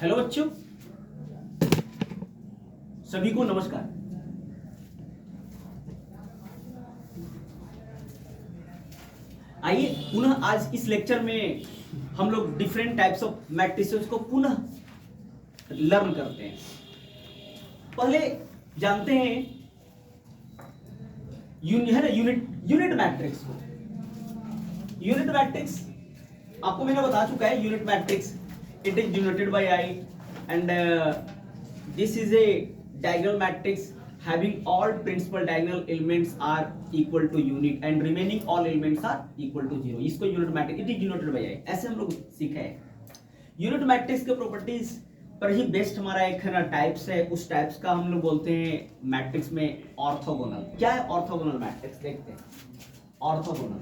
Hello बच्चों, सभी को नमस्कार। आइए पुनः आज इस लेक्चर में हम लोग डिफरेंट टाइप्स ऑफ मैट्रिसेस को पुनः लर्न करते हैं। पहले जानते हैं यूनिट मैट्रिक्स को। यूनिट मैट्रिक्स आपको मैंने बता चुका है। Unit matrix it is denoted by I and this is a diagonal matrix having all principal diagonal elements are equal to unit and remaining all elements are equal to 0। इसको unit matrix it is denoted by I ऐसे हम लोग सीखे हैं। Unit matrix के properties पर ही based हमारा एक है ना टाइप्स है। उस टाइप्स का हम लोग बोलते हैं मैट्रिक्स में ऑर्थोगोनल। क्या है ऑर्थोगोनल मैट्रिक्स? देखते हैं ऑर्थोगोनल।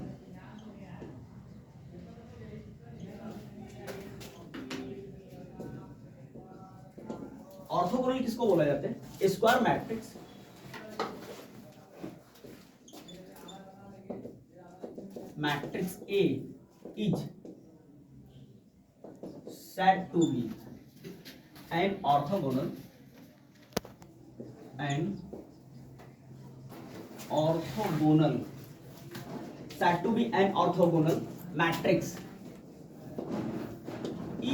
ऑर्थोगोनल किसको बोला जाता है? Square matrix matrix A is said to be an orthogonal said to be an orthogonal matrix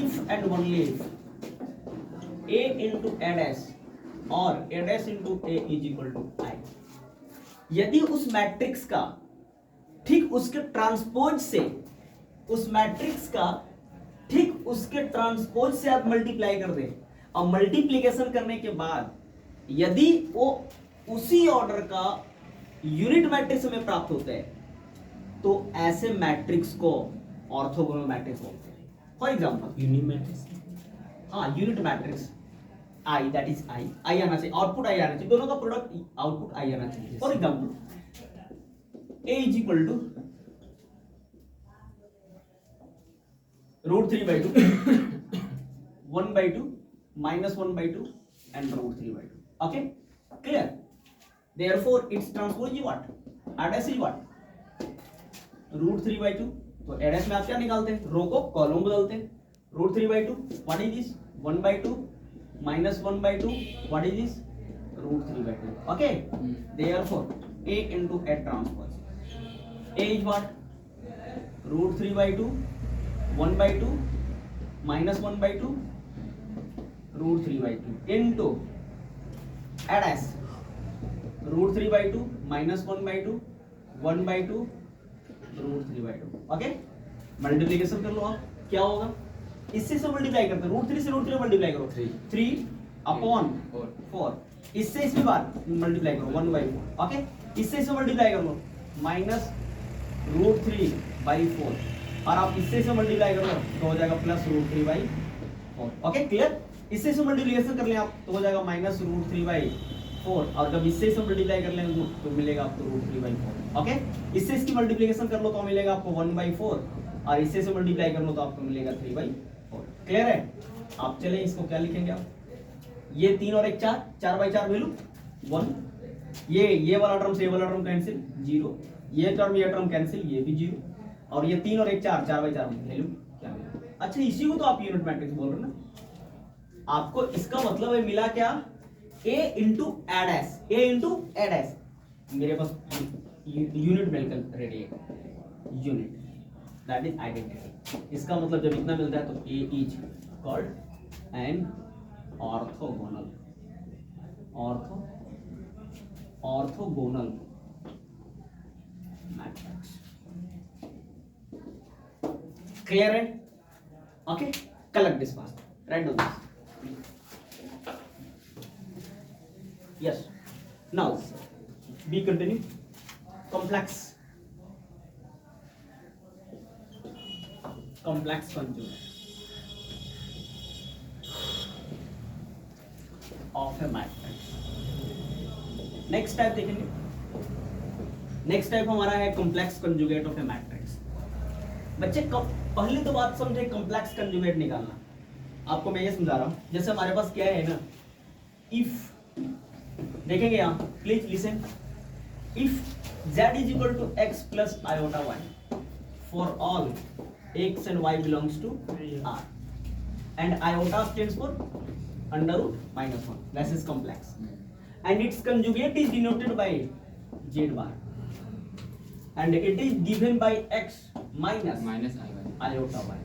if and only if A into A dash और A dash into A is equal to I। यदि उस matrix का ठीक उसके transpose से आप multiply कर दें और मल्टीप्लीकेशन करने के बाद यदि वो उसी ऑर्डर का यूनिट मैट्रिक्स में प्राप्त होता है तो ऐसे मैट्रिक्स को ऑर्थोगोनल मैट्रिक्स बोलते हैं। फॉर एग्जांपल यूनिट मैट्रिक्स, हाँ unit matrix I that is I आना चाहिए, आउटपुट आई आना चाहिए, दोनों का प्रोडक्ट आउटपुट आई आना चाहिए। For example A is equal to √3/2 1/2 -1/2 and √3/2। okay, clear? Therefore its transpose is what? A dash is what? √3/2। तो A dash में आप क्या निकालते हैं? रो को कॉलम बदलते हैं। √3/2 what is this? 1/2 -1/2 what is this? √3/2। okay, therefore A into A transpose A is what? √3/2 1/2 -1/2 √3/2 into A dash √3/2 -1/2 1/2 √3/2। Okay, multiplication कर लो आप, क्या होगा? इससे से मल्टीप्लाई करते हैं, √3 से √3 मल्टीप्लाई करो 3/4। इससे इसमें बार मल्टीप्लाई करो 1/4। ओके, इससे इसे मल्टीप्लाई कर लो -√3/4 और आप इससे से मल्टीप्लाई करो तो हो जाएगा +√3/4। Okay, clear? इससे से मल्टीप्लिकेशन कर लें आप तो हो जाएगा -√3/4 और जब इससे से मल्टीप्लाई कर लेंगे तो मिलेगा आपको √3/4। ओके, इससे इसकी मल्टीप्लिकेशन कर लो तो मिलेगा आपको 1/4 और इससे से मल्टीप्लाई कर लो तो आपको मिलेगा 3/4। क्लियर है? आप चलें इसको क्या लिखेंगे आप? ये 3 और 1 4, 4/4 वैल्यू 1। ये वाला टर्म से ये वाला टर्म कैंसिल 0, ये टर्म कैंसिल, ये भी 0 और ये 3 और 1 4, 4/4 वैल्यू क्या मिला? अच्छा, इसी को तो आप यूनिट मैट्रिक्स बोल रहे हो ना। आपको इसका मतलब है मिला क्या? A into A dash, A into A dash। मेरे पास यूनिट मिलकर रेडी है, यूनिट दैट इज आइडेंटिटी। इसका मतलब जब इतना मिलता है तो A is called an orthogonal matrix. Clear है? Okay, collect this fast, write down this. Yes. Now we continue. Complex conjugate of a matrix। Next type देखेंगे। नेक्स्ट टाइप हमारा है complex conjugate of A matrix. बच्चे पहले तो बात समझे, complex conjugate निकालना आपको मैं ये समझा रहा हूं। जैसे हमारे पास क्या है ना, इफ देखेंगे यहाँ, please listen. If z is equal to x plus iota y for all x and y belongs to R। and iota stands for under root minus 1. That is complex. And its conjugate is denoted by z bar. And it is given by x minus iota y.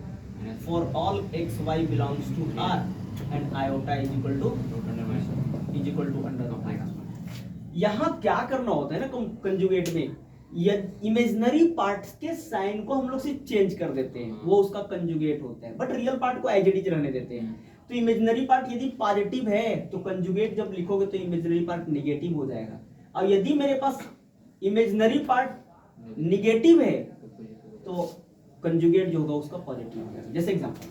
For all x y belongs to R and iota is equal to under root minus 1. यहाँ क्या करना होता है ना conjugate में, ये imaginary parts के sign को हम लोग से चेंज कर देते हैं, वो उसका कंजुगेट होता है, बट रियल पार्ट को एज इट इज रहने देते हैं. तो इमेजिनरी पार्ट यदि पॉजिटिव है तो कंजुगेट जब लिखोगे तो इमेजिनरी पार्ट नेगेटिव हो जाएगा. और यदि मेरे पास इमेजिनरी पार्ट नेगेटिव है तो कंजुगेट जो होगा उसका पॉजिटिव हो जाएगा. जैसे एग्जांपल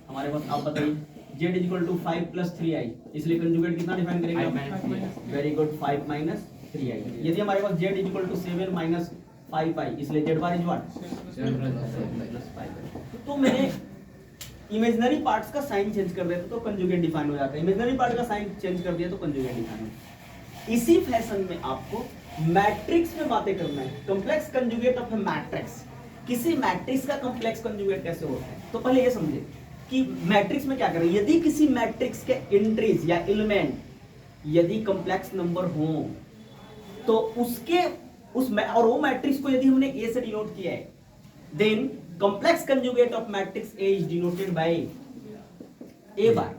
हमारे पास, आप बताइए z is equal to 5 plus 3i, इसलिए कंजुगेट कितना डिफाइन करेंगे? Very good, 5 minus 3i. यदि हमारे पास z is equal to 7 minus 5i, इसलिए z bar is what? 7 plus 5i. तो मैंने इमेजिनरी पार्ट्स का साइन चेंज कर देता तो कंजुगेट डिफाइन हो जाता है, इमेजिनरी पार्ट का साइन चेंज कर दिया तो कंजुगेट डिफाइन हो जाता है. इसी फैशन में आपको मैट्रिक्स में बातें करना है. Complex conjugate of A matrix, किसी मैट्रिक्स का कॉम्प्लेक्स कंजुगेट कैसे होता है, तो पहले ये समझे कि मैट्रिक्स में क्या करें. यदि किसी मैट्रिक्स के एंट्रीज या एलिमेंट यदि कॉम्प्लेक्स नंबर हो तो उसके और वो मैट्रिक्स को यदि हमने ए से डिनोट किया है, then complex conjugate of matrix A is denoted by A bar,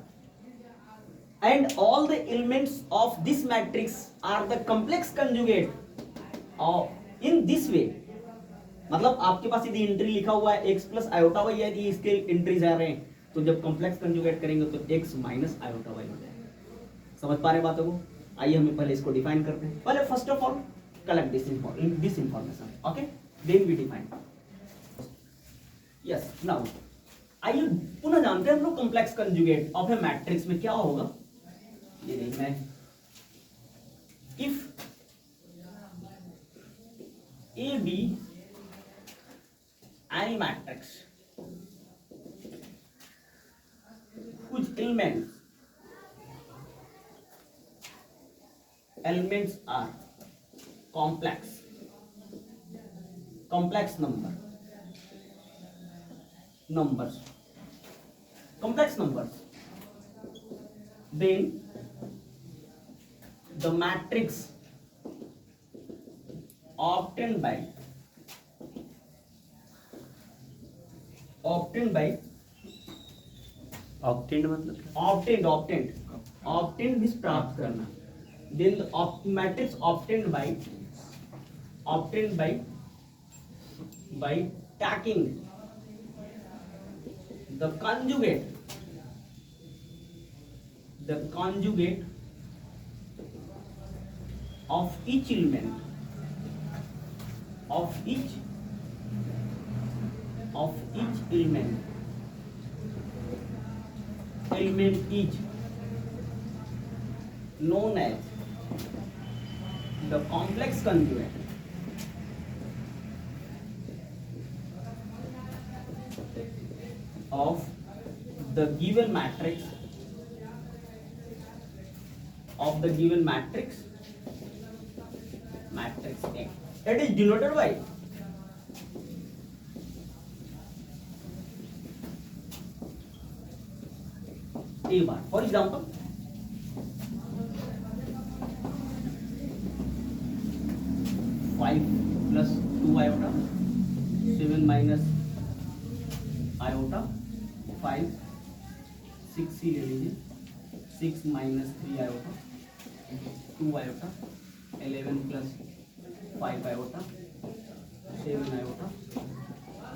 and all the elements of this matrix are the complex conjugate of in this way. मतलब आपके पास यदि एंट्री लिखा हुआ है x प्लस आयोटा वाई, यदि इसके entries आ रहे हैं तो जब कॉम्प्लेक्स कंजुगेट करेंगे तो x माइनस आयोटा वाई हो जाएगा. समझ पा रहे बातों को? आइए हम पहले इसको डिफाइन करते हैं. पहले first of all collect this information, okay, then we define. Yes, now आइए पुनः जानते हैं हम लोग complex conjugate of A matrix में क्या होगा. ये देखना है, if A be any matrix whose elements are complex numbers, then the matrix obtained by obtained means प्राप्त करना. Then the matrix obtained by taking the conjugate of each element is known as the complex conjugate of the given matrix A. It is denoted by A bar. For example, five plus 2 iota, 7 minus iota, 5, 6 ही ले लीजिए, 6 minus 3 iota, 2 iota, 11 plus 5 iota, 7 iota,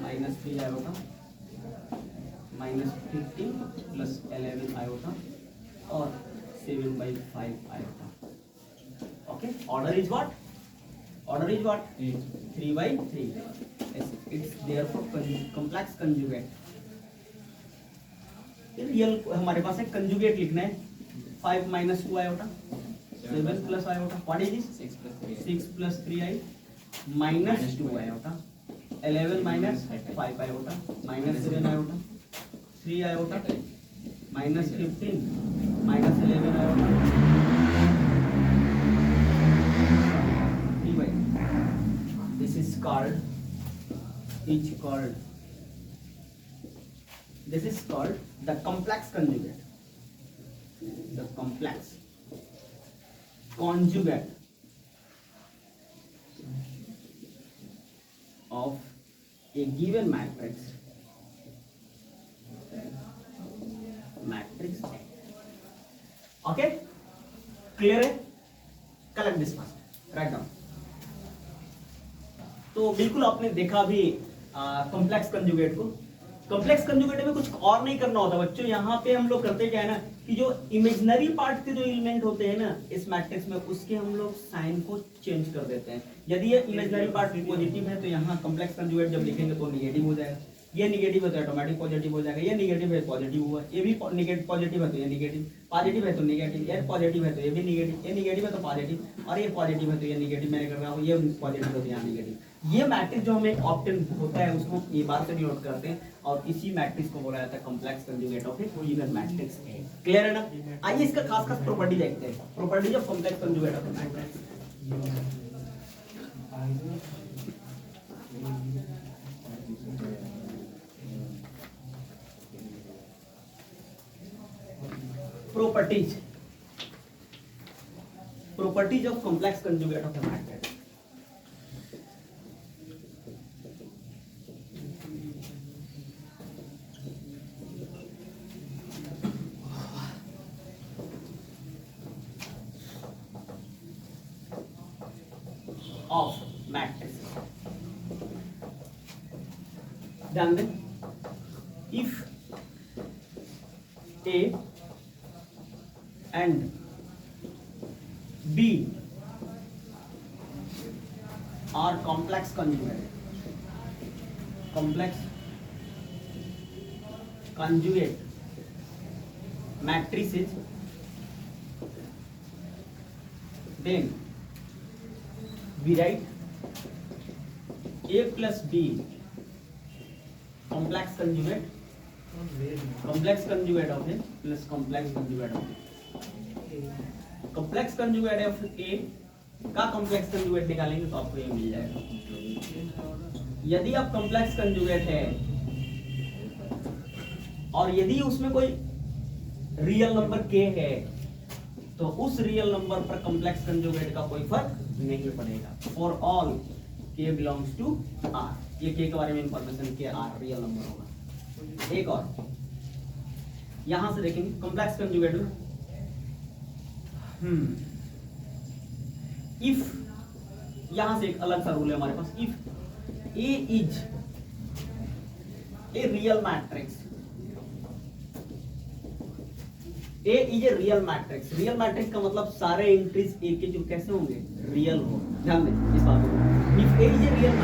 minus 3 iota, minus 15 plus 11 iota, or 7 by 5 iota. Okay, order is what? 3 by 3. It's therefore complex conjugate. Real हमारे पास है, conjugate लिखना है. 5 minus 2 iota, 7 plus iota, what is this? 6 plus 3i minus 2 iota, 11 minus 5 iota, minus 7 iota, 3 iota, minus 15 minus 11 iota, 3 by. This is called this is called the complex conjugate, the complex conjugate of a given matrix A. Okay, clear है? Collect this first, write down. तो बिल्कुल आपने देखा भी complex conjugate को। Complex conjugate में कुछ और नहीं करना होता बच्चों, यहाँ पे हम लोग करते क्या है ना कि जो इमेजिनरी पार्ट के जो एलिमेंट होते हैं ना इस मैट्रिक्स में, उसके हम लोग साइन को चेंज कर देते हैं। यदि ये इमेजिनरी पार्ट पॉजिटिव है तो यहाँ कॉम्प्लेक्स कंजुगेट जब लिखेंगे तो निगेटिव हो जाएगा, ये निगेटिव है तो ऑटोमेटिक पॉजिटिव हो जाएगा, ये निगेटिव है पॉजिटिव हुआ, ये भी निगेटिव पॉजिटिव है तो ये निगेटिव, पॉजिटिव है तो निगेटिव, ये पॉजिटिव है तो ये भी निगेटिव, ये निगेटिव है तो पॉजिटिव, और ये पॉजिटिव है तो ये निगेटिव मैंने कर रहा हूँ, ये पॉजिटिव है तो यहाँ निगेटिव। ये मैट्रिक्स जो हमें ऑप्टेन होता है उसको ये बात से डिनोट करते हैं, और इसी मैट्रिक्स को बोला जाता है complex conjugate of A given matrix A. Clear है ना? आइए इसका खास खास प्रॉपर्टी देखते हैं, properties of complex conjugate of A matrix. properties of complex conjugate of a matrix. Of matrix. ध्यान दें, if A and B are complex conjugate matrices, then we write A plus B complex conjugate of A plus complex conjugate of A। Complex conjugate of A का complex conjugate निकालेंगे तो आपको ये मिल जाएगा। यदि आप कॉम्प्लेक्स कंजुगेट है और यदि उसमें कोई रियल नंबर के है तो उस रियल नंबर पर कॉम्प्लेक्स कंजुगेट का कोई फर्क नहीं पड़ेगा। फॉर ऑल के बिलोंग्स टू आर, ये के के बारे में इंफॉर्मेशन के आर रियल नंबर होगा। एक और यहां से देखेंगे कॉम्प्लेक्स कंजुगेट में इफ, यहां से एक अलग सा रूल है हमारे पास, if A is a real matrix, A is a real matrix. Real matrix का मतलब सारे एंट्रीज ए के जो कैसे होंगे, रियल हो। ध्यान दें इस बात को, if A is a real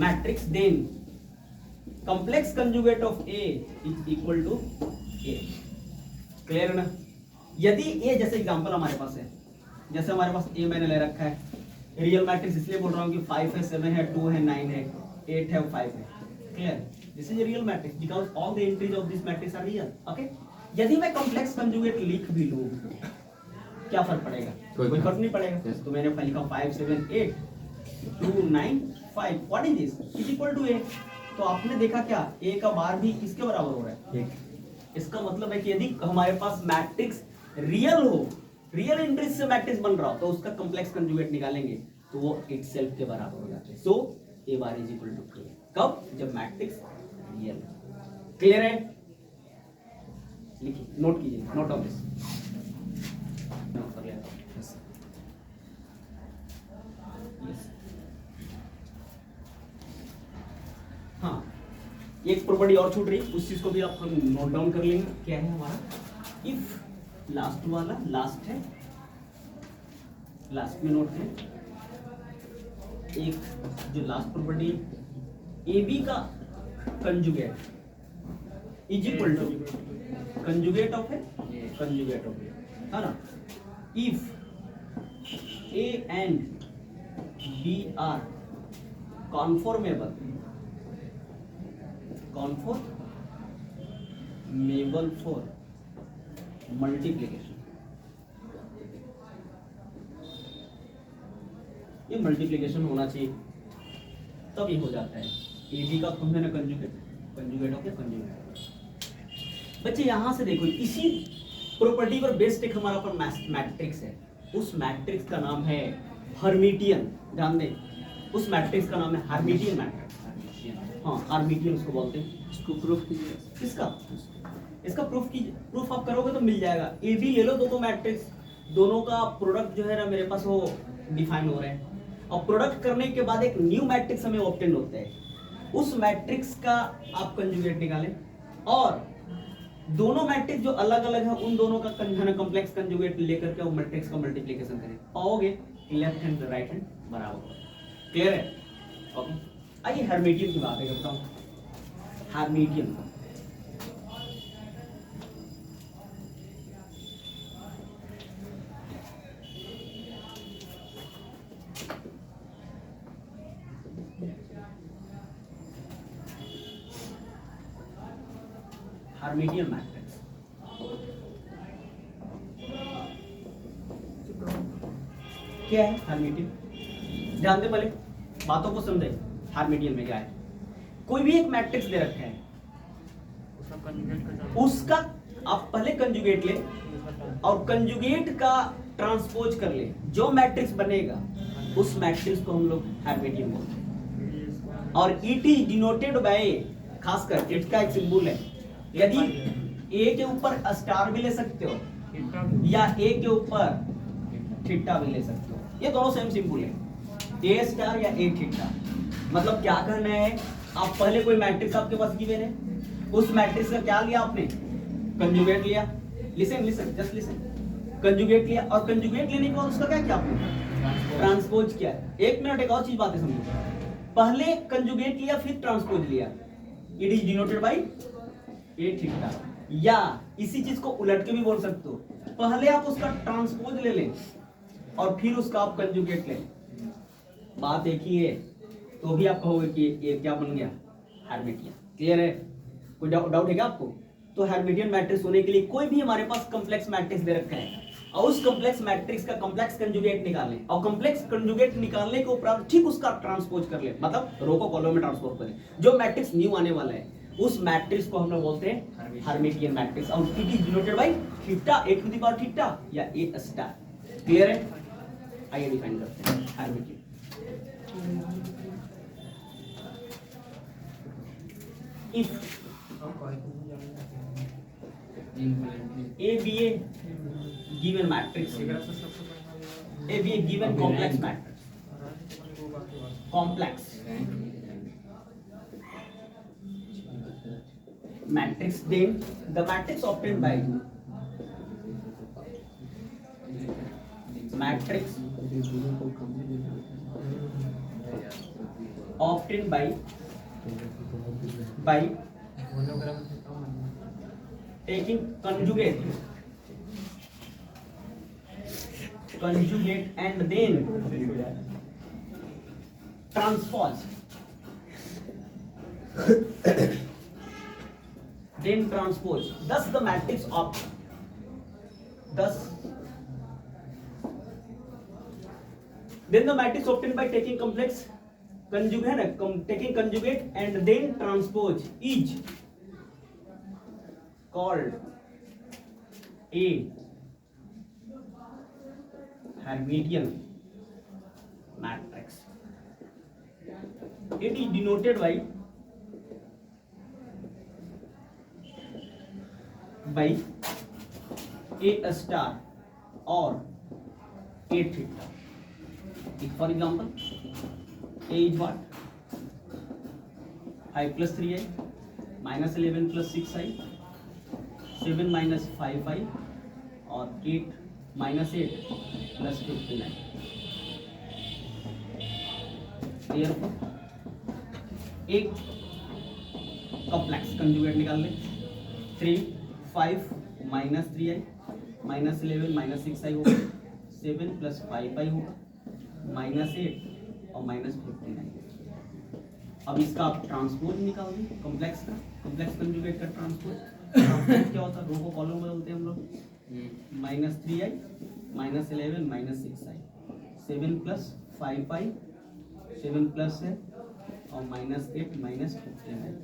matrix then complex conjugate of A is equal to A. Clear है ना? यदि ए, जैसे एग्जांपल हमारे पास है, जैसे हमारे पास ए मैंने ले रखा है, रियल मैट्रिक्स इसलिए बोल रहा हूँ कि 5 है, 7 है, 2 है, 9 है, 8 है, 5 है। Clear? This is a real matrix because all the entries of this matrix are real. Okay, यदि मैं कॉम्प्लेक्स कंजुगेट लिख भी लूं क्या फर्क पड़ेगा? कोई फर्क नहीं पड़ेगा। तो मैंने लिखा 5 7 8 2 9 5, what is this, is equal to A. तो आपने देखा क्या, ए का बार भी किसके बराबर हो रहा है? इसका मतलब है कि यदि हमारे पास मैट्रिक्स रियल हो, रियल एंट्रीज से मैट्रिक्स बन रहा हो तो उसका कॉम्प्लेक्स कंजुगेट निकालेंगे तो वो इटसेल्फ के बराबर हो जाता है। सो ए बार इज इक्वल टू के। कब? जब मैट्रिक्स रियल। क्लियर है? लिखिए, नोट कीजिए, नोट ऑफ दिस, नोट कर लेता हूं। हाँ, एक प्रॉपर्टी और छूट रही, उस चीज को भी आप हम नोट डाउन कर लेंगे। क्या है हमारा? इफ लास्ट वाला, लास्ट है, लास्ट में नोट है एक जो लास्ट प्रॉपर्टी, ए बी का conjugate is equal to conjugate of है ना। If A and B are conformable for multiplication, ये मल्टीप्लिकेशन होना चाहिए तब ये हो जाता है। ए बी का हमने कंजुगेट कंजुगेट ऑफ कंजुगेट। बच्चे यहां से देखो, इसी प्रॉपर्टी पर बेस्ड एक हमारा पर मैट्रिक्स है, उस मैट्रिक्स का नाम है हर्मिटियन। ध्यान दें, उस मैट्रिक्स का नाम है हर्मिटियन मैट्रिक्स। हाँ, हर्मिटियन उसको बोलते हैं। इसको प्रूफ कीजिए। इसका प्रूफ आप करोगे तो मिल जाएगा। ए बी ले लो, दो मैट्रिक्स, दोनों का प्रोडक्ट जो है ना मेरे पास वो डिफाइन हो रहा है, और प्रोडक्ट करने के बाद एक न्यू मैट्रिक्स हमें ऑब्टेन होता है, उस मैट्रिक्स का आप कंजुगेट निकालें, और दोनों मैट्रिक्स जो अलग अलग है उन दोनों का कॉम्प्लेक्स कंजुगेट लेकर के वो मैट्रिक्स का मल्टीप्लिकेशन करें, पाओगे लेफ्ट हैंड राइट हैंड बराबर होगा। क्लियर है? ओके, आइए हर्मिटियन की बात है करता हूं। हर्मिटियन हर्मिटियन मैट्रिक्स क्या है? हर्मिटियन, ध्यान दे, पहले बातों को समझे। हर्मिटियन में क्या है? कोई भी एक मैट्रिक्स दे रखा है, उसका आप पहले कंजुगेट ले और कंजुगेट का ट्रांसपोज कर ले, जो मैट्रिक्स बनेगा उस मैट्रिक्स को हम लोग हर्मिटियन बोलते हैं। और इट इज डिनोटेड बाय, खासकर इट का एक सिंबल है, यदि ए के ऊपर स्टार भी ले सकते हो या ए के ऊपर थीटा भी ले सकते हो, ये दोनों सेम सिंबल है, ए स्टार या ए थीटा। मतलब क्या करना है, आप पहले कोई मैट्रिक्स आपके पास गिवन है, उस मैट्रिक्स का क्या लिया आपने? कंजुगेट लिया। लिसन जस्ट लिसन, कंजुगेट लिया, और कंजुगेट लेने के बाद उसका क्या किया आपने? ट्रांसपोज किया। एक मिनट, एक और चीज बातें समझो, पहले कंजुगेट लिया फिर ट्रांसपोज लिया, it is denoted by A theta. या इसी चीज को उलट के भी बोल सकते हो, पहले आप उसका ट्रांसपोज ले लें और फिर उसका आप कंजुगेट लें, बात एक ही है, तो भी आप कहोगे कि ये क्या बन गया? हर्मिटियन। क्लियर है? कोई डाउट है क्या आपको? तो हर्मिटियन मैट्रिक्स होने के लिए कोई भी हमारे पास कॉम्प्लेक्स मैट्रिक्स दे रखा है, और उस कॉम्प्लेक्स मैट्रिक्स का कॉम्प्लेक्स कंजुगेट निकालें, और कॉम्प्लेक्स कंजुगेट निकालने के उपरांत ठीक उसका ट्रांसपोज कर ले, मतलब रो को कॉलम में ट्रांसपोज करें, जो मैट्रिक्स न्यू आने वाला है उस मैट्रिक्स को हम लोग बोलते हैं हर्मिटियन मैट्रिक्स, और it is denoted by theta, A to the power theta या ए स्टार। क्लियर है? आइए डिफाइन करते हैं Hermitian. If A be a given matrix, A be a given complex matrix, complex matrix, then the matrix obtained by matrix obtained by taking conjugate and then transpose, thus the matrix of then the matrix obtained by taking complex conjugate, taking conjugate and then transpose is called a Hermitian matrix. It is denoted by a star or a theta. For example, a is what? I plus 3i minus 11 plus 6i, 7 minus 5i और 8 minus 8 plus 59. Clear? एक complex conjugate निकाल ले, 3 5 minus 3i minus 11 minus 6i होगा, 7 plus 5i होगा, minus 8 और minus 59. अब इसका आप ट्रांसपोज निकाल दें, कॉम्प्लेक्स कंजुगेट का ट्रांसपोज क्या होता है? रो को कॉलम बदलते हैं हम लोग, minus 3i minus 11 minus 6i, 7 plus 5i, 7 plus है और minus 8 minus 59.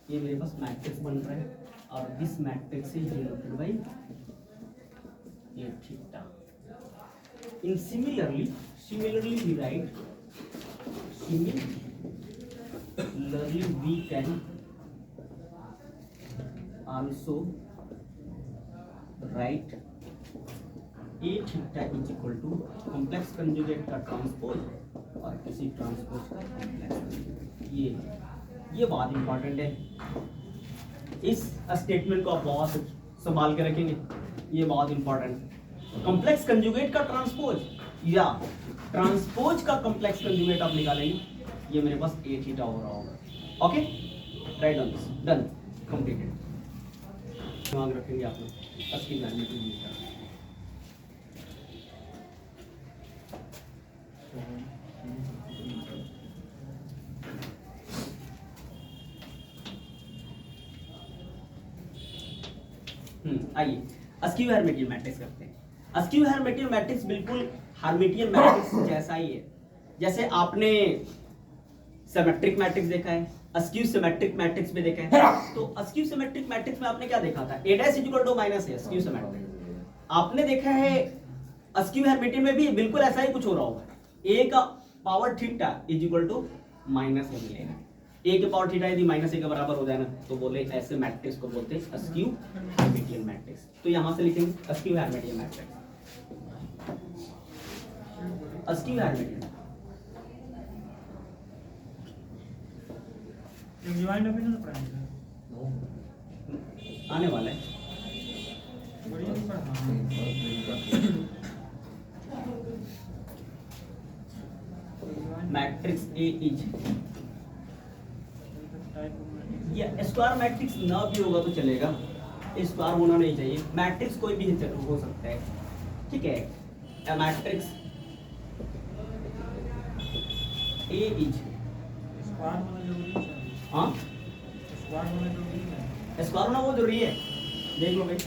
ये मेरे पास मैट्रिक्स बन रहा है और this matrix is denoted by ये theta. In similarly we write similarly we can also write a theta is equal to complex conjugate का ट्रांसपोज और किसी ट्रांसपोज का कॉम्प्लेक्स। ये बात इंपॉर्टेंट है, इस स्टेटमेंट को आप बहुत संभाल के रखेंगे, ये बहुत इंपॉर्टेंट है। कॉम्प्लेक्स कंजुगेट का ट्रांसपोज या ट्रांसपोज का कॉम्प्लेक्स कंजुगेट आप निकालेंगे, ये मेरे पास ए थीटा हो रहा होगा। Okay, right on this, done, completed. दिमाग रखेंगे आप लोग इसकी मैग्नीट्यूड यूज करके। आइए अस्क्यू हर्मिटियन मैट्रिक्स करते हैं। अस्क्यू हर्मिटियन मैट्रिक्स बिल्कुल हर्मिटियन मैट्रिक्स जैसा ही है। जैसे आपने सिमेट्रिक मैट्रिक्स देखा है, अस्क्यू सिमेट्रिक मैट्रिक्स में देखा है। तो अस्क्यू सिमेट्रिक मैट्रिक्स में आपने क्या देखा था, a' - a अस्क्यू सिमेट्रिक। आपने देखा है अस्क्यू हर्मिटियन में भी बिल्कुल ऐसा ही कुछ हो रहा होगा, a का पावर थीटा = -a मिलेगा। a के पावर थीटा यदि -a के बराबर हो जाए ना, तो बोले ऐसे मैट्रिक्स को बोलते हैं अस्क्यू हर्मिटियन मैट्रिक्स। तो यहां से लिखेंगे askew Hermitian matrix, askew Hermitian. आने वाला है मैट्रिक्स ए इज, ये स्क्वायर मैट्रिक्स ना भी होगा तो चलेगा, स्क्वायर होना नहीं चाहिए। मैट्रिक्स कोई भी हो सकता है, ठीक है। ए मैट्रिक्स ए इज स्क्वायर होना जरूरी है। हाँ, स्क्वायर होना जरूरी है। स्क्वायर होना वो जरूरी है। देख लो भाई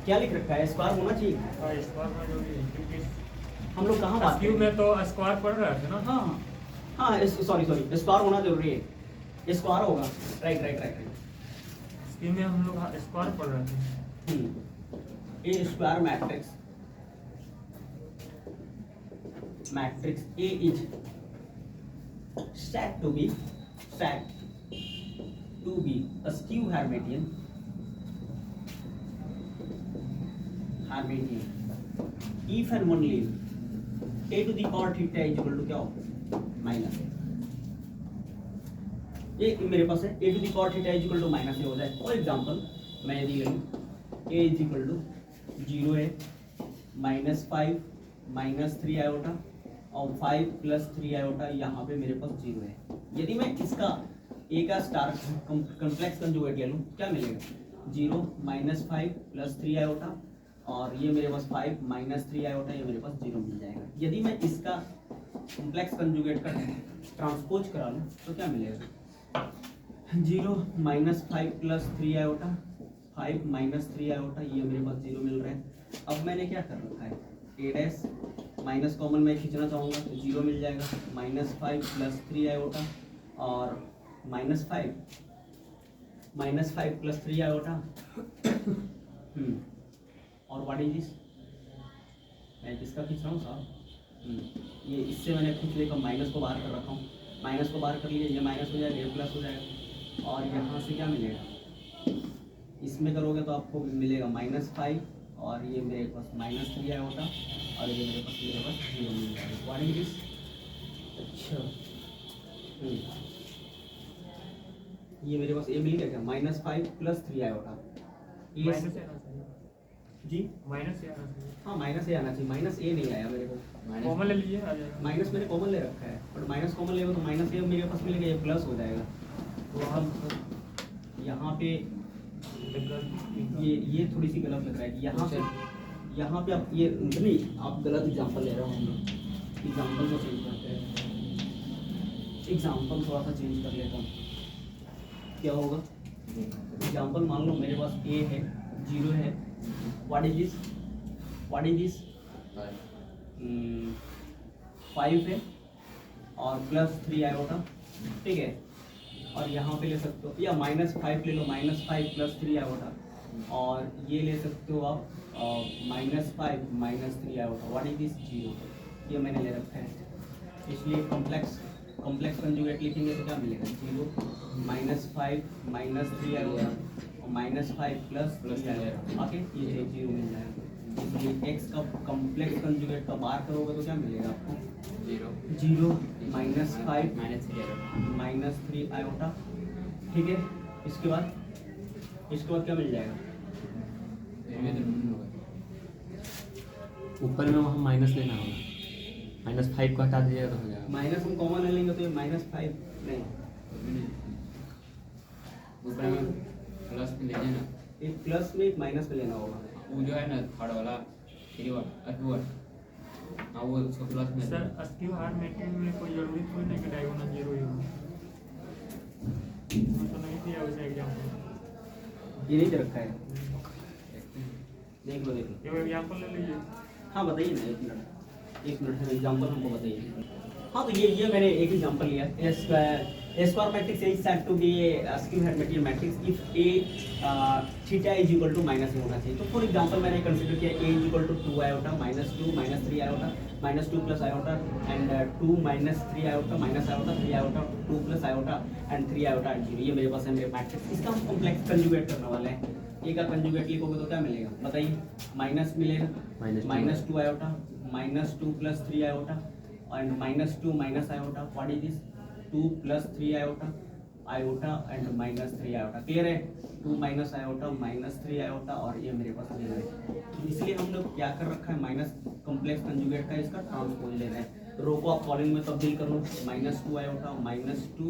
क्या लिख रखा है, स्क्वायर होना चाहिए। हाँ, स्क्वायर होना जरूरी है क्योंकि हम लोग कहाँ बात अस्क्यू में तो स्क्वायर पढ़ रहे थे ना। हाँ हाँ, सॉरी स्क्वायर होना जरूरी है, स्क्वायर होगा। राइट। अस्क्यू में हम लोग स्क्वायर पढ़ रहे थे। A square matrix A is said to be askew Hermitian if and only a to the power theta is equal to क्या हो, -a। ये मेरे पास है a to the power theta is equal to -a हो जाए। For example मैं यदि ले लूं a is equal to 0 है, -5 -3 आयोटा और 5 + 3 आयोटा, यहाँ पे मेरे पास 0 है। यदि मैं इसका a का स्टार कॉम्प्लेक्स कंजुगेट ले लूँ, क्या मिलेगा, 0 -5 + 3 आयोटा और ये मेरे पास 5 -3 आयोटा, ये मेरे पास 0 मिल जाएगा। यदि मैं इसका कॉम्प्लेक्स कंजुगेट का ट्रांसपोज करा लूँ तो क्या मिलेगा, 0 -5 + 3 आयोटा, 5 -3 आयोटा, ये मेरे पास 0 मिल रहा है। अब मैंने क्या कर रखा है, a' माइनस कॉमन मैं खींचना चाहूँगा तो 0 मिल जाएगा, -5 + 3 आयोटा और -5 + 3 आयोटा और व्हाट इज दिस, मैं किसका खींच रहा हूँ साहब, ये इससे मैंने कुछ लेकर माइनस को बाहर कर रखा हूँ, माइनस को बाहर कर लिया, ये माइनस हो जाएगा, ये प्लस हो जाएगा और यहाँ से क्या मिलेगा, इसमें करोगे तो आपको मिलेगा -5 और ये मेरे पास -3 आयोटा और ये मेरे पास 0 मिल जाएगा। व्हाट इज दिस, अच्छा ये मेरे पास ए मिल गया क्या, -5 + 3 आयोटा, माइनस से आना चाहिए जी, माइनस से आना चाहिए। हाँ माइनस ए आना चाहिए, माइनस ए नहीं आया मेरे को, कॉमन ले लीजिए, आ जाएगा। माइनस मैंने कॉमन ले रखा है, बट माइनस कॉमन लेगा तो माइनस ए मेरे पास मिलेगा, ये प्लस हो जाएगा। तो हम यहाँ पे ये थोड़ी सी गलत लग रहा है कि यहाँ पे आप ये नहीं, आप गलत एग्जांपल ले रहे हो। हम लोग एग्जांपल को चेंज करते हैं, एग्जांपल थोड़ा सा चेंज कर लेता हूँ। क्या होगा, एग्जांपल मान लो मेरे पास a है, 0 है, व्हाट इज दिस 5 है और +3 आयोटा, ठीक है, और यहाँ पे ले सकते हो, या -5 ले लो, -5 + 3 आयोटा, और ये ले सकते हो आप -5 - 3 आयोटा। What is this? 0। ये मैंने ले रखा है, इसलिए कॉम्प्लेक्स कंजुगेट लिखेंगे तो क्या मिलेगा? 0 -5 - 3 आयोटा और -5 + 3 आयोटा। ओके, ये 0 मिल जाएगा। इसलिए x का कॉम्प्लेक्स कंजुगेट का बार करोगे तो क्या मिलेगा आपको? 0 -5 - 3 आयोटा। ठीक है, इसके बाद क्या मिल जाएगा? ऊपर में वहाँ माइनस लेना होगा, -5 को हटा दीजिएगा तो हो जाएगा। माइनस हम कॉमन ले लेंगे तो ये -5 नहीं, ऊपर में प्लस में लीजिए ना, एक प्लस में एक माइनस में लेना होगा। वो जो है ना थर्ड वाला हाँ वो उसको प्लस में सर अस्क्यू हार्मेटिक में कोई जरूरी थोड़ी नहीं कि डायगोनल 0 ही हो। मैं तो नहीं दिया उसे एग्जांपल। ये नहीं दे रखा है, देख लो। ये एग्जांपल ले लीजिए। हाँ बताइए ना, एक मिनट है, एग्जांपल हमको बताइए। हाँ तो ये मैंने एक एग्जांपल लिया। A square matrix is said to be a skew Hermitian matrix if A theta is equal to -a होना चाहिए। तो फॉर एग्जांपल मैंने कंसीडर किया A is equal to 2 iota -2 -3 iota -2 plus iota and 2 -3 iota minus iota 3 iota 2 plus iota and 3 iota and 0। ये मेरे पास है मेरे matrix. इसका हम कॉम्प्लेक्स कंजुगेट करने वाले हैं। A का कंजुगेट लिखोगे तो क्या मिलेगा बताइए? माइनस मिलेगा, -2 iota -2 plus 3 iota and -2 minus iota। What is this? 2 plus 3 iota and -3 iota। Clear है? 2 minus iota -3 iota और ये मेरे पास ले रहे हैं। इसलिए हम लोग क्या कर रखा है, माइनस कॉम्प्लेक्स कंजुगेट का इसका ट्रांसपोज ले रहे हैं। रो को आप कॉलम में तब्दील कर लो, -2 iota -2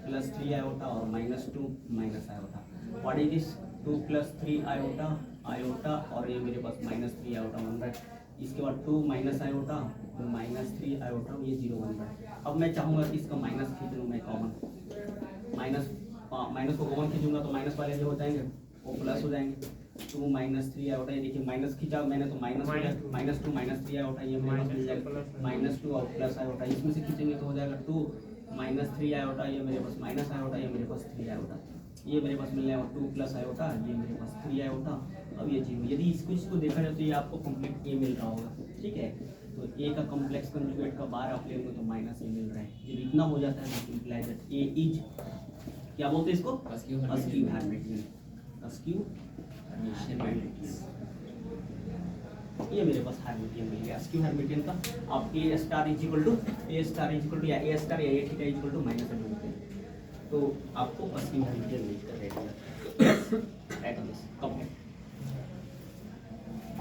plus 3 iota और -2 minus iota। What is this? 2 plus 3 iota और ये मेरे पास -3 iota बन रहा है। इसके बाद 2 minus iota -3 iota, ये 0 बन रहा है। अब मैं चाहूँगा कि इसका माइनस खींच लूँ मैं कॉमन, माइनस को कॉमन खींचूंगा तो माइनस वाले जो हो जाएंगे वो प्लस हो जाएंगे। 2 -3 आयोटा, ये देखिए माइनस खींचा मैंने तो माइनस हो जाएगा, -2 -3 आयोटा ये मेरे पास मिल जाएगा, -2 और प्लस आयोटा इसमें से खींचेंगे तो हो जाएगा 2 -3 आयोटा, ये मेरे पास माइनस आयोटा, ये मेरे पास 3 आयोटा, ये मेरे पास मिल जाएगा 2 प्लस आयोटा, ये मेरे पास 3 आयोटा। अब ये 0। यदि इसको देखा जाए तो ये आपको कंप्लीट ए मिल रहा होगा। ठीक है, तो ए का कॉम्प्लेक्स कंजुगेट का बार आप लेंगे तो -a मिल रहा है। जब इतना हो जाता है तो इम्प्लाई दैट ए इज, क्या बोलते हैं इसको? अस्क्यू हार्मेटियन। ये मेरे पास हार्मेटियन मिल गया, अस्क्यू हार्मेटियन का। आप A star is equal to या A स्टार या A theta is equal to -a, तो आपको अस्क्यू हार्मेटियन मिल कर रहेगा।